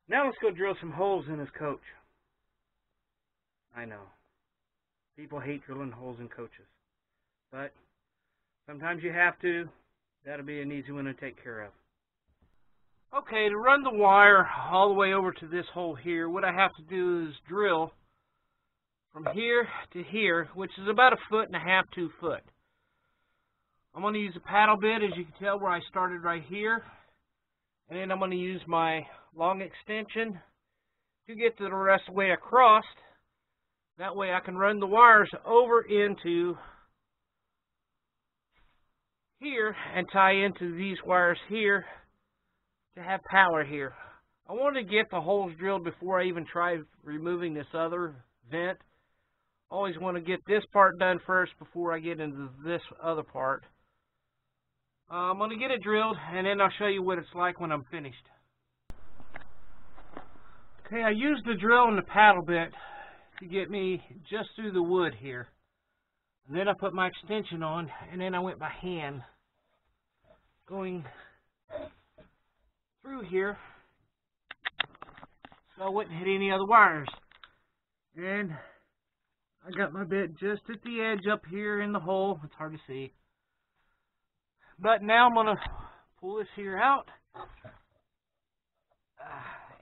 Now let's go drill some holes in his coach. I know. People hate drilling holes in coaches. But sometimes you have to. That'll be an easy one to take care of. Okay, to run the wire all the way over to this hole here, what I have to do is drill from here to here, which is about 1.5 feet, 2 foot. I'm going to use a paddle bit, as you can tell, where I started right here. And then I'm going to use my long extension to get to the rest of the way across. That way I can run the wires over into here and tie into these wires here to have power here. I want to get the holes drilled before I even try removing this other vent. Always want to get this part done first before I get into this other part. I'm going to get it drilled and then I'll show you what it's like when I'm finished. Okay, I used the drill and the paddle bit to get me just through the wood here. And then I put my extension on and then I went by hand going through here so I wouldn't hit any other wires. And I got my bit just at the edge up here in the hole. It's hard to see. But now I'm going to pull this here out.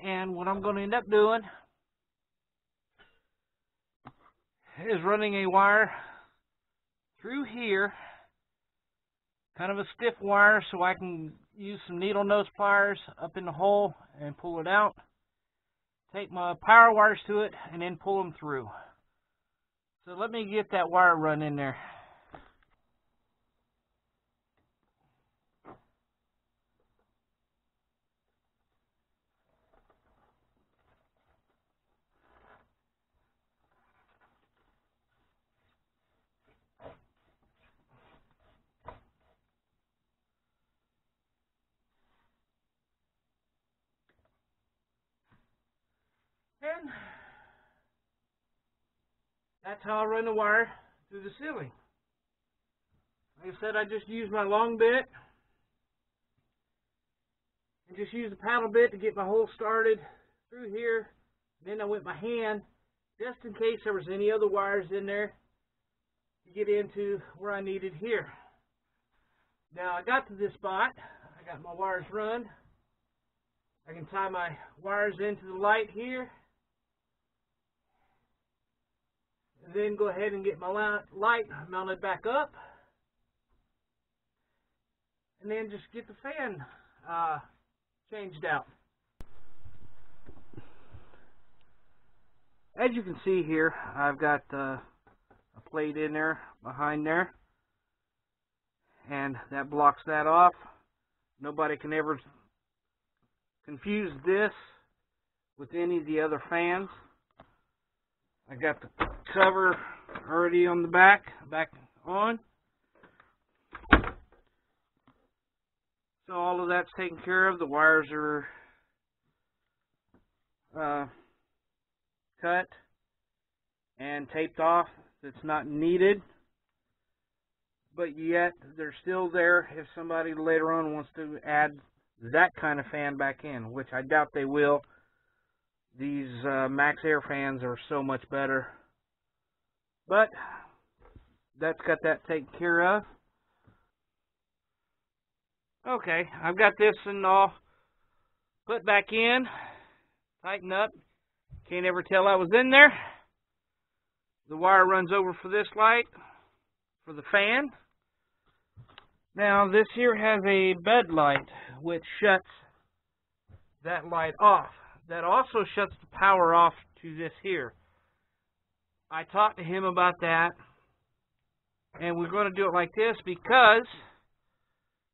And what I'm going to end up doing is running a wire through here. Kind of a stiff wire so I can use some needle nose pliers up in the hole and pull it out. Take my power wires to it and then pull them through. So let me get that wire run in there. And that's how I run the wire through the ceiling. Like I said, I just use my long bit and just use the paddle bit to get my hole started through here. Then I went by hand just in case there was any other wires in there to get into where I needed here. Now I got to this spot. I got my wires run. I can tie my wires into the light here. And then go ahead and get my light mounted back up. And then just get the fan changed out. As you can see here, I've got a plate in there behind there. And that blocks that off. Nobody can ever confuse this with any of the other fans. I got the cover already on the back on. So all of that's taken care of. The wires are cut and taped off. It's not needed, but yet they're still there if somebody later on wants to add that kind of fan back in, which I doubt they will. These Max Air fans are so much better. But that's got that taken care of. Okay, I've got this and all put back in, tighten up. Can't ever tell I was in there. The wire runs over for this light, for the fan. Now this here has a bed light which shuts that light off. That also shuts the power off to this here. I talked to him about that, and we're going to do it like this because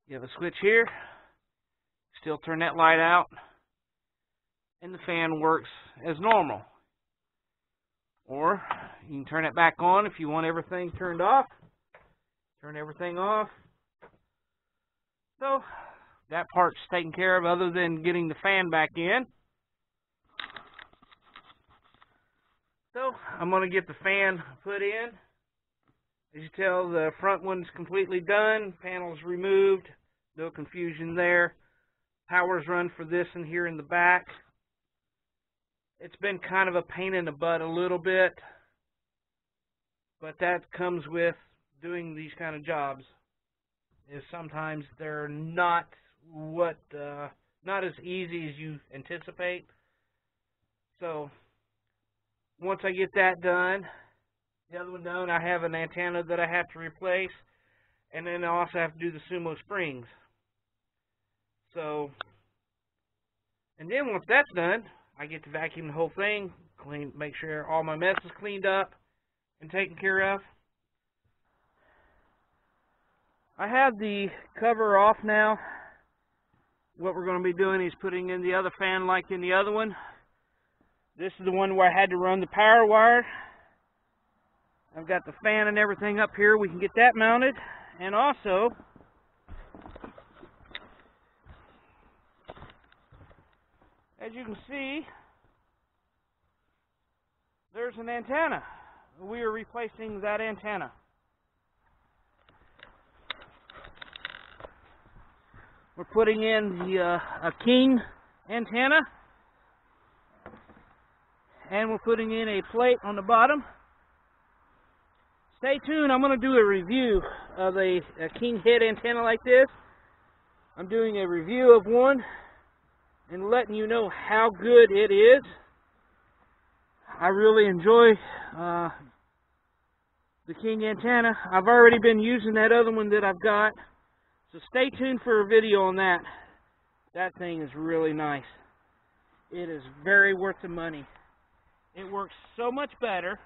you have a switch here, still turn that light out, and the fan works as normal. Or you can turn it back on if you want everything turned off. Turn everything off. So that part's taken care of other than getting the fan back in. So I'm going to get the fan put in. As you tell, the front one's completely done. Panel's removed. No confusion there. Power's run for this and here in the back. It's been kind of a pain in the butt a little bit, but that comes with doing these kind of jobs. Is sometimes they're not not as easy as you anticipate. So once I get that done, the other one done, I have an antenna that I have to replace, and then I also have to do the sumo springs. So, and then once that's done, I get to vacuum the whole thing, make sure all my mess is cleaned up and taken care of. I have the cover off now. What we're going to be doing is putting in the other fan like in the other one. This is the one where I had to run the power wire. I've got the fan and everything up here. We can get that mounted. And also, as you can see, there's an antenna. We are replacing that antenna. We're putting in the a king antenna, and we're putting in a plate on the bottom. Stay tuned. I'm going to do a review of a king head antenna like this. I'm doing a review of one and letting you know how good it is. I really enjoy the king antenna. I've already been using that other one that I've got. So stay tuned for a video on that. That thing is really nice. It is very worth the money. It works so much better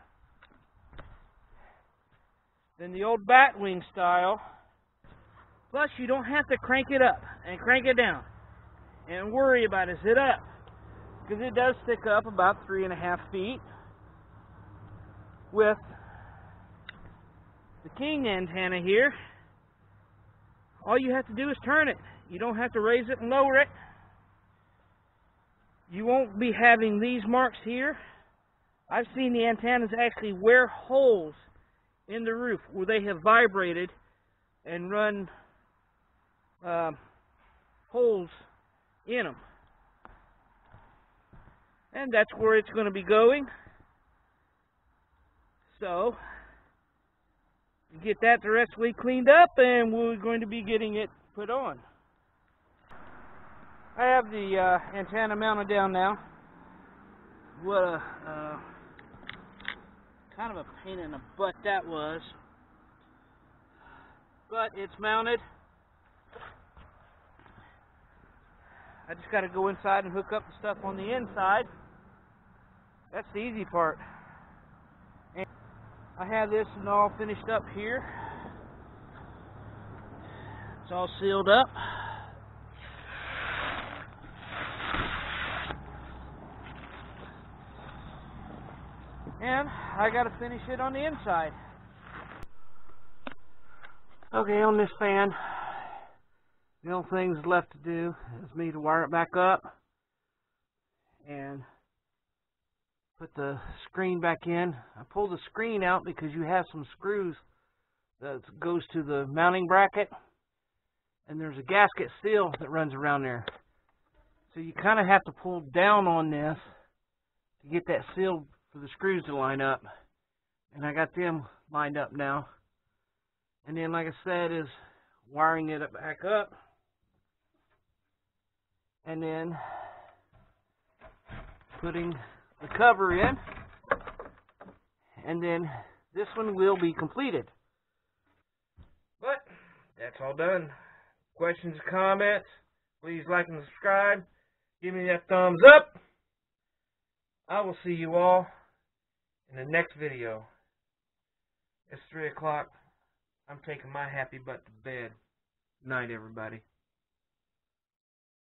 than the old batwing style. Plus, you don't have to crank it up and crank it down and worry about is it up, because it does stick up about 3.5 feet. With the king antenna here, all you have to do is turn it. You don't have to raise it and lower it. You won't be having these marks here. I've seen the antennas actually wear holes in the roof where they have vibrated and run holes in them. And that's where it's going to be going. So, get that the rest of the way cleaned up, and we're going to be getting it put on. I have the antenna mounted down now. What a kind of a pain in the butt that was. But it's mounted. I just got to go inside and hook up the stuff on the inside. That's the easy part. And I have this and all finished up here. It's all sealed up. And I got to finish it on the inside. Okay, on this fan, the only things left to do is me to wire it back up and put the screen back in. I pulled the screen out because you have some screws that goes to the mounting bracket, and there's a gasket seal that runs around there. So you kind of have to pull down on this to get that seal for the screws to line up. And I got them lined up now. And then, like I said, is wiring it back up. And then putting the cover in. And then this one will be completed. But that's all done. Questions, comments, please like and subscribe. Give me that thumbs up. I will see you all in the next video. It's 3 o'clock. I'm taking my happy butt to bed. Night, everybody.